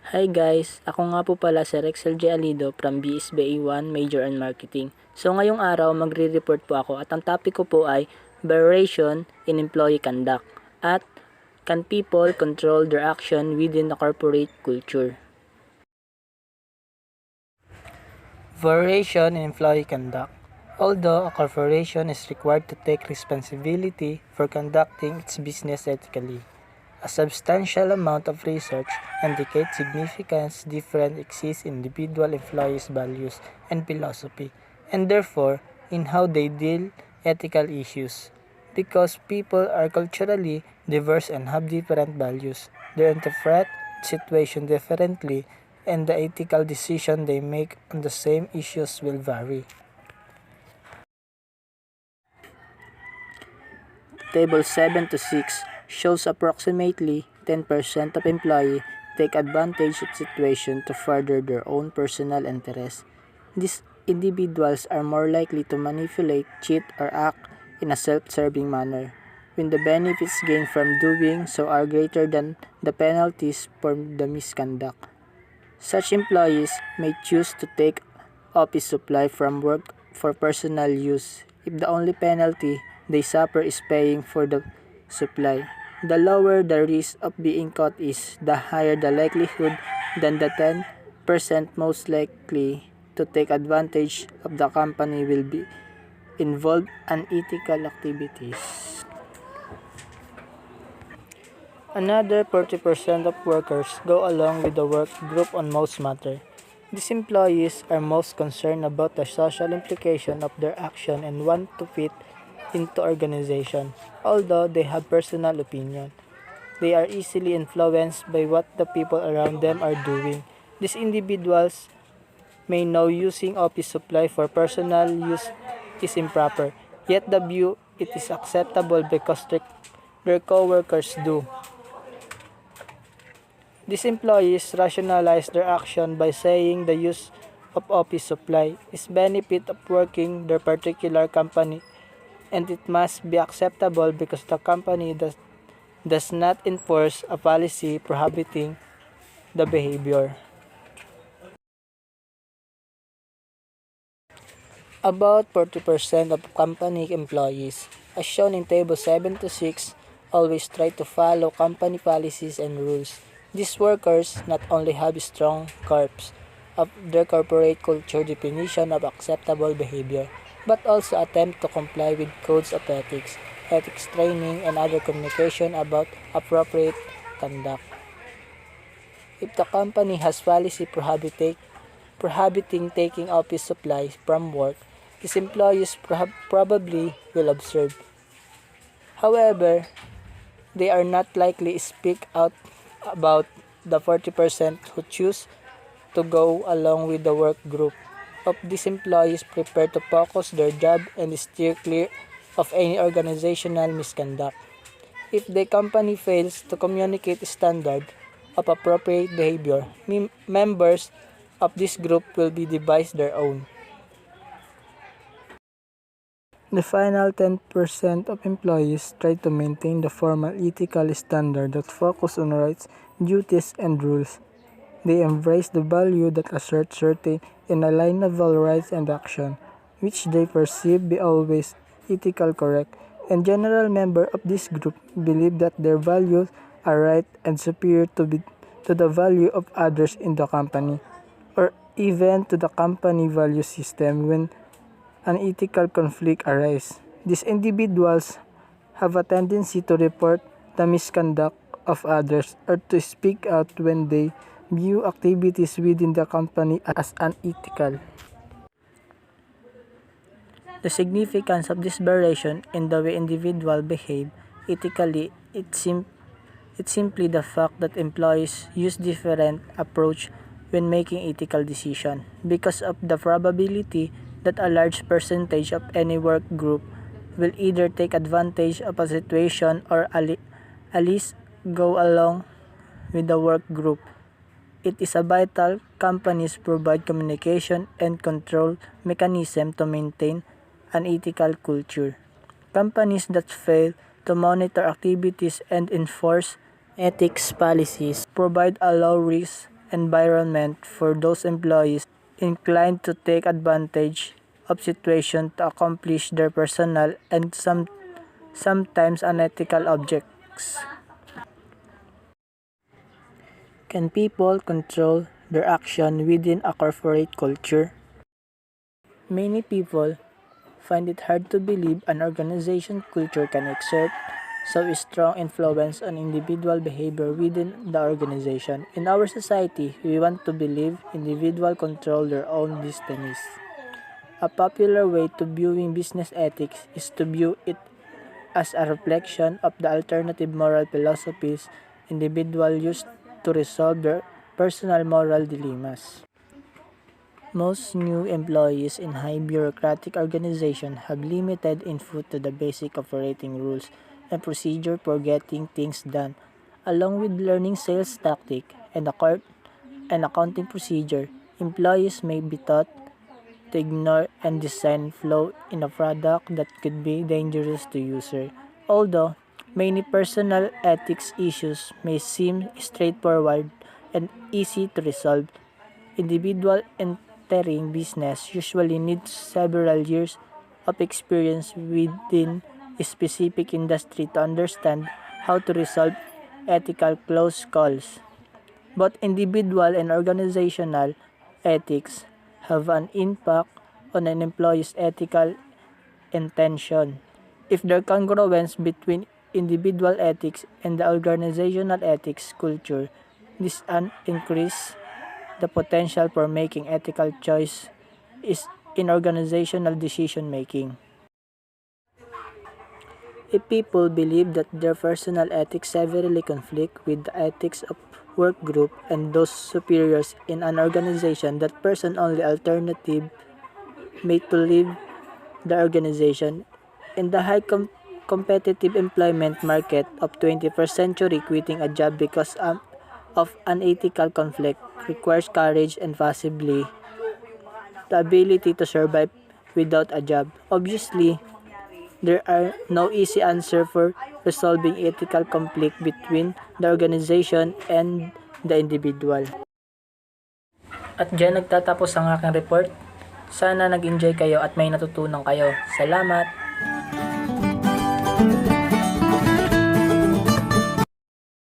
Hi guys, ako nga po pala si Rexel J. Alido from BSBA1 Major in Marketing. So ngayong araw magre-report po ako at ang topic ko po ay variation in employee conduct at can people control their action within the corporate culture. Variation in employee conduct. Although a corporation is required to take responsibility for conducting its business ethically, a substantial amount of research indicates significant difference exists in individual employees' values and philosophy, and therefore in how they deal ethical issues. Because people are culturally diverse and have different values, they interpret situation differently, and the ethical decision they make on the same issues will vary. Table 7 to 6 shows approximately 10% of employees take advantage of situation to further their own personal interests. These individuals are more likely to manipulate, cheat, or act in a self-serving manner, when the benefits gained from doing so are greater than the penalties for the misconduct. Such employees may choose to take office supply from work for personal use if the only penalty they suffer is paying for the supply. The lower the risk of being caught is, the higher the likelihood that the 10% most likely to take advantage of the company will be involved in unethical activities. Another 40% of workers go along with the work group on most matters. These employees are most concerned about the social implication of their action and want to fit into organization, although they have personal opinion. They are easily influenced by what the people around them are doing. These individuals may know using office supply for personal use is improper, yet the view it is acceptable because their co-workers do. These employees rationalize their action by saying the use of office supply is benefit of working their particular company, and it must be acceptable because the company does not enforce a policy prohibiting the behavior. About 40% of company employees, as shown in Table 7 to 6, always try to follow company policies and rules. These workers not only have strong corps of their corporate culture definition of acceptable behavior, but also attempt to comply with codes of ethics training, and other communication about appropriate conduct. If the company has policy prohibiting taking office supplies from work, these employees probably will observe. However, they are not likely to speak out about the 40% who choose to go along with the work group. Of these employees prepare to focus their job and steer clear of any organizational misconduct. If the company fails to communicate standard of appropriate behavior, members of this group will be devise their own. The final 10% of employees try to maintain the formal ethical standard that focus on rights, duties, and rules. They embrace the value that assert certain inalienable rights and action, which they perceive be always ethical correct, and general members of this group believe that their values are right and superior to the value of others in the company, or even to the company value system when an ethical conflict arises. These individuals have a tendency to report the misconduct of others or to speak out when they view activities within the company as unethical. The significance of this variation in the way individuals behave ethically it's simply the fact that employees use different approach when making ethical decisions because of the probability that a large percentage of any work group will either take advantage of a situation or at least go along with the work group. It is a vital companies provide communication and control mechanism to maintain an ethical culture. Companies that fail to monitor activities and enforce ethics policies provide a low risk environment for those employees inclined to take advantage of situation to accomplish their personal and sometimes unethical objects. Can people control their action within a corporate culture? Many people find it hard to believe an organization culture can exert so strong influence on individual behavior within the organization. In our society, we want to believe individuals control their own destinies. A popular way to viewing business ethics is to view it as a reflection of the alternative moral philosophies individuals use to resolve their personal moral dilemmas. Most new employees in high bureaucratic organizations have limited input to the basic operating rules and procedure for getting things done, along with learning sales tactic and accounting procedure. Employees may be taught to ignore and design flaw in a product that could be dangerous to user. Although many personal ethics issues may seem straightforward and easy to resolve, individual entering business usually need several years of experience within a specific industry to understand how to resolve ethical close calls. Both individual and organizational ethics have an impact on an employee's ethical intention. If there congruence between individual ethics and the organizational ethics culture, this increase the potential for making ethical choice is in organizational decision making. If people believe that their personal ethics severely conflict with the ethics of work group and those superiors in an organization, that person only alternative may to leave the organization. In the high competitive employment market of 21st century, quitting a job because of unethical conflict requires courage and possibly the ability to survive without a job. Obviously, there are no easy answer for resolving ethical conflict between the organization and the individual. At dyan nagtatapos ang aking report. Sana nag-enjoy kayo at may natutunan kayo. Salamat!